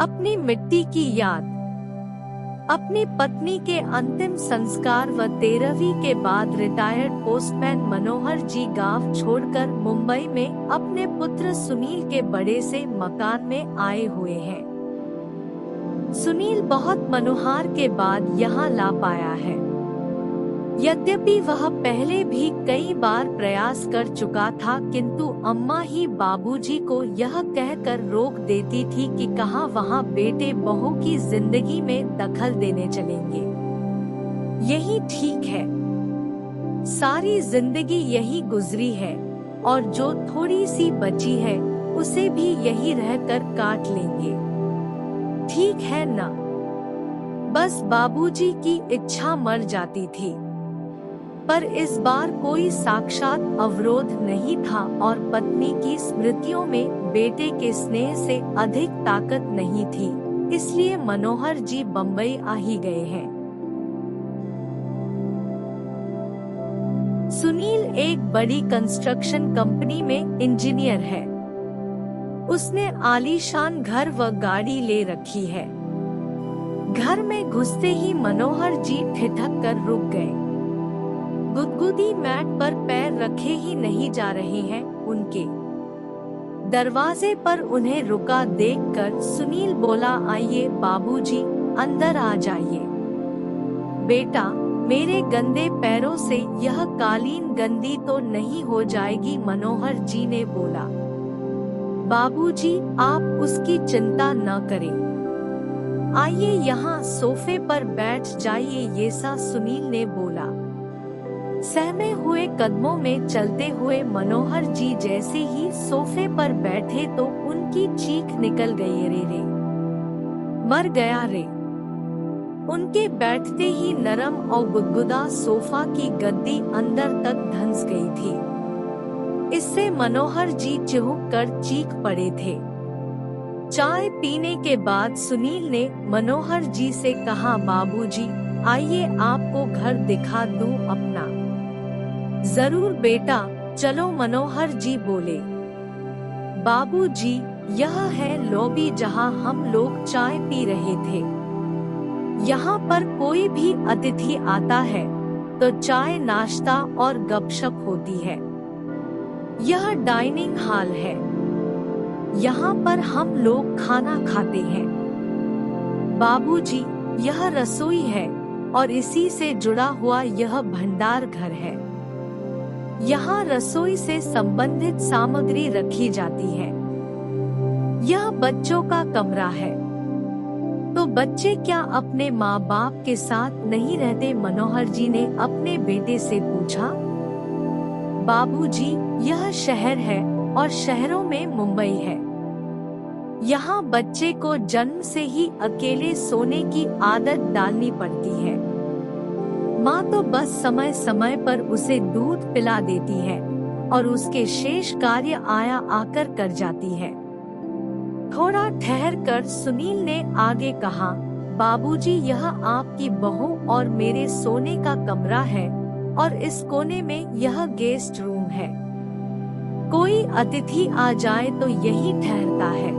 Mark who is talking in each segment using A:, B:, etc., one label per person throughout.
A: अपनी मिट्टी की याद। अपनी पत्नी के अंतिम संस्कार व 13वीं के बाद रिटायर्ड पोस्टमैन मनोहर जी गांव छोड़कर मुंबई में अपने पुत्र सुनील के बड़े से मकान में आए हुए हैं। सुनील बहुत मनोहार के बाद यहाँ ला पाया है। यद्यपि वह पहले भी कई बार प्रयास कर चुका था, किंतु अम्मा ही बाबूजी को यह कहकर रोक देती थी कि कहां वहां बेटे बहू की जिंदगी में दखल देने चलेंगे। यही ठीक है, सारी जिंदगी यही गुजरी है और जो थोड़ी सी बची है उसे भी यही रहकर काट लेंगे। ठीक है ना? बस बाबूजी की इच्छा मर जाती थी, पर इस बार कोई साक्षात अवरोध नहीं था और पत्नी की स्मृतियों में बेटे के स्नेह से अधिक ताकत नहीं थी, इसलिए मनोहर जी बम्बई आ ही गए हैं। सुनील एक बड़ी कंस्ट्रक्शन कंपनी में इंजीनियर है। उसने आलीशान घर व गाड़ी ले रखी है। घर में घुसते ही मनोहर जी ठिठक कर रुक गए। गुदगुदी मैट पर पैर रखे ही नहीं जा रहे हैं उनके। दरवाजे पर उन्हें रुका देखकर सुनील बोला, आइए बाबूजी, अंदर आ जाइए। बेटा, मेरे गंदे पैरों से यह कालीन गंदी तो नहीं हो जाएगी? मनोहर जी ने बोला। बाबूजी, आप उसकी चिंता न करें। आइए यहाँ सोफे पर बैठ जाइए, ये सा सुनील ने बोला। सहमे हुए कदमों में चलते हुए मनोहर जी जैसे ही सोफे पर बैठे तो उनकी चीख निकल गई, रे रे, मर गया रे। उनके बैठते ही नरम और गुदगुदा सोफा की गद्दी अंदर तक धंस गई थी। इससे मनोहर जी चिहुक कर चीख पड़े थे। चाय पीने के बाद सुनील ने मनोहर जी से कहा, बाबूजी, आइए आपको घर दिखा दूं अपना। जरूर बेटा, चलो, मनोहर जी बोले। बाबूजी, यह है लॉबी जहां हम लोग चाय पी रहे थे। यहाँ पर कोई भी अतिथि आता है तो चाय, नाश्ता और गपशप होती है। यह डाइनिंग हॉल है, यहाँ पर हम लोग खाना खाते हैं। बाबूजी, यह रसोई है और इसी से जुड़ा हुआ यह भंडार घर है। यहाँ रसोई से संबंधित सामग्री रखी जाती है। यह बच्चों का कमरा है। तो बच्चे क्या अपने माँ बाप के साथ नहीं रहते? मनोहर जी ने अपने बेटे से पूछा। बाबूजी, यह शहर है और शहरों में मुंबई है। यहाँ बच्चे को जन्म से ही अकेले सोने की आदत डालनी पड़ती है। माँ तो बस समय समय पर उसे दूध पिला देती है और उसके शेष कार्य आया आकर कर जाती है। थोड़ा ठहर कर सुनील ने आगे कहा, बाबूजी, यह आपकी बहू और मेरे सोने का कमरा है और इस कोने में यह गेस्ट रूम है। कोई अतिथि आ जाए तो यही ठहरता है।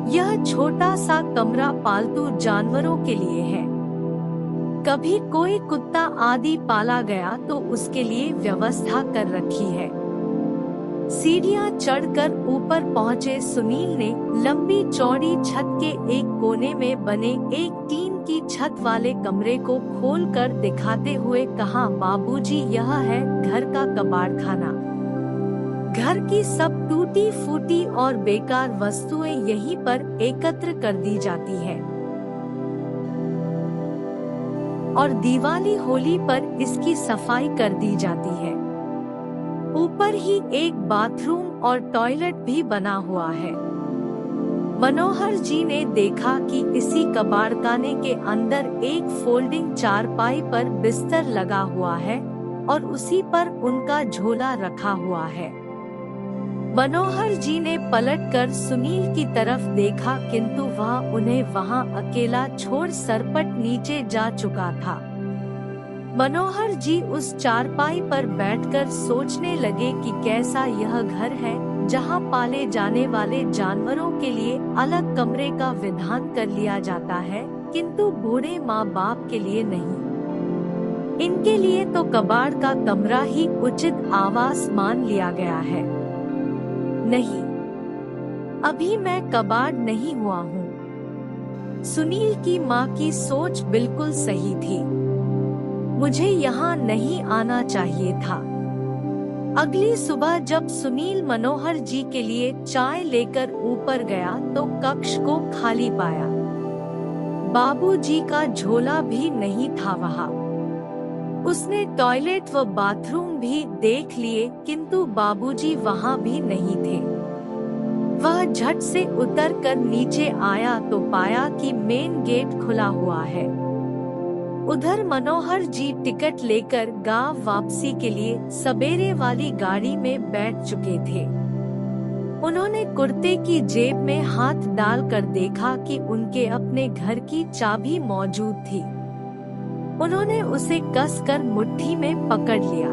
A: यह छोटा सा कमरा पालतू जानवरों के लिए है। कभी कोई कुत्ता आदि पाला गया तो उसके लिए व्यवस्था कर रखी है। सीढ़ियां चढ़कर ऊपर पहुँचे सुनील ने लंबी चौड़ी छत के एक कोने में बने एक टीन की छत वाले कमरे को खोलकर दिखाते हुए कहा, बाबूजी, यह है घर का कबाड़खाना। घर की सब टूटी फूटी और बेकार वस्तुएं यहीं पर एकत्र कर दी जाती है और दिवाली होली पर इसकी सफाई कर दी जाती है। ऊपर ही एक बाथरूम और टॉयलेट भी बना हुआ है। मनोहर जी ने देखा कि इसी कबाड़खाने के अंदर एक फोल्डिंग चारपाई पर बिस्तर लगा हुआ है और उसी पर उनका झोला रखा हुआ है। मनोहर जी ने पलटकर सुनील की तरफ देखा, किंतु वह उन्हें वहां अकेला छोड़ सरपट नीचे जा चुका था। मनोहर जी उस चारपाई पर बैठकर सोचने लगे कि कैसा यह घर है जहां पाले जाने वाले जानवरों के लिए अलग कमरे का विधान कर लिया जाता है, किंतु बूढ़े माँ बाप के लिए नहीं। इनके लिए तो कबाड़ का कमरा ही उचित आवास मान लिया गया है। नहीं, अभी मैं कबाड़ नहीं हुआ हूँ। सुनील की माँ की सोच बिल्कुल सही थी। मुझे यहाँ नहीं आना चाहिए था। अगली सुबह जब सुनील मनोहर जी के लिए चाय लेकर ऊपर गया तो कक्ष को खाली पाया। बाबूजी का झोला भी नहीं था वहाँ। उसने टॉयलेट व बाथरूम भी देख लिए, किंतु बाबूजी वहाँ भी नहीं थे। वह झट से उतरकर नीचे आया तो पाया कि मेन गेट खुला हुआ है। उधर मनोहर जी टिकट लेकर गांव वापसी के लिए सवेरे वाली गाड़ी में बैठ चुके थे। उन्होंने कुर्ते की जेब में हाथ डालकर देखा कि उनके अपने घर की चाबी मौजूद थी। उन्होंने उसे कसकर मुट्ठी में पकड़ लिया।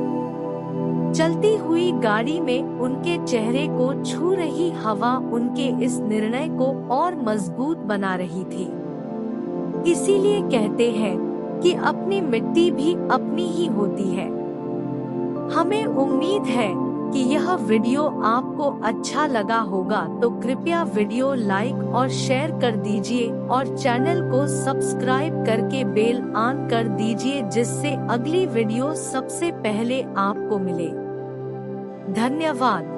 A: चलती हुई गाड़ी में उनके चेहरे को छू रही हवा उनके इस निर्णय को और मजबूत बना रही थी। इसीलिए कहते हैं कि अपनी मिट्टी भी अपनी ही होती है। हमें उम्मीद है कि यह वीडियो आपको अच्छा लगा होगा, तो कृपया वीडियो लाइक और शेयर कर दीजिए और चैनल को सब्सक्राइब करके बेल ऑन कर दीजिए, जिससे अगली वीडियो सबसे पहले आपको मिले। धन्यवाद।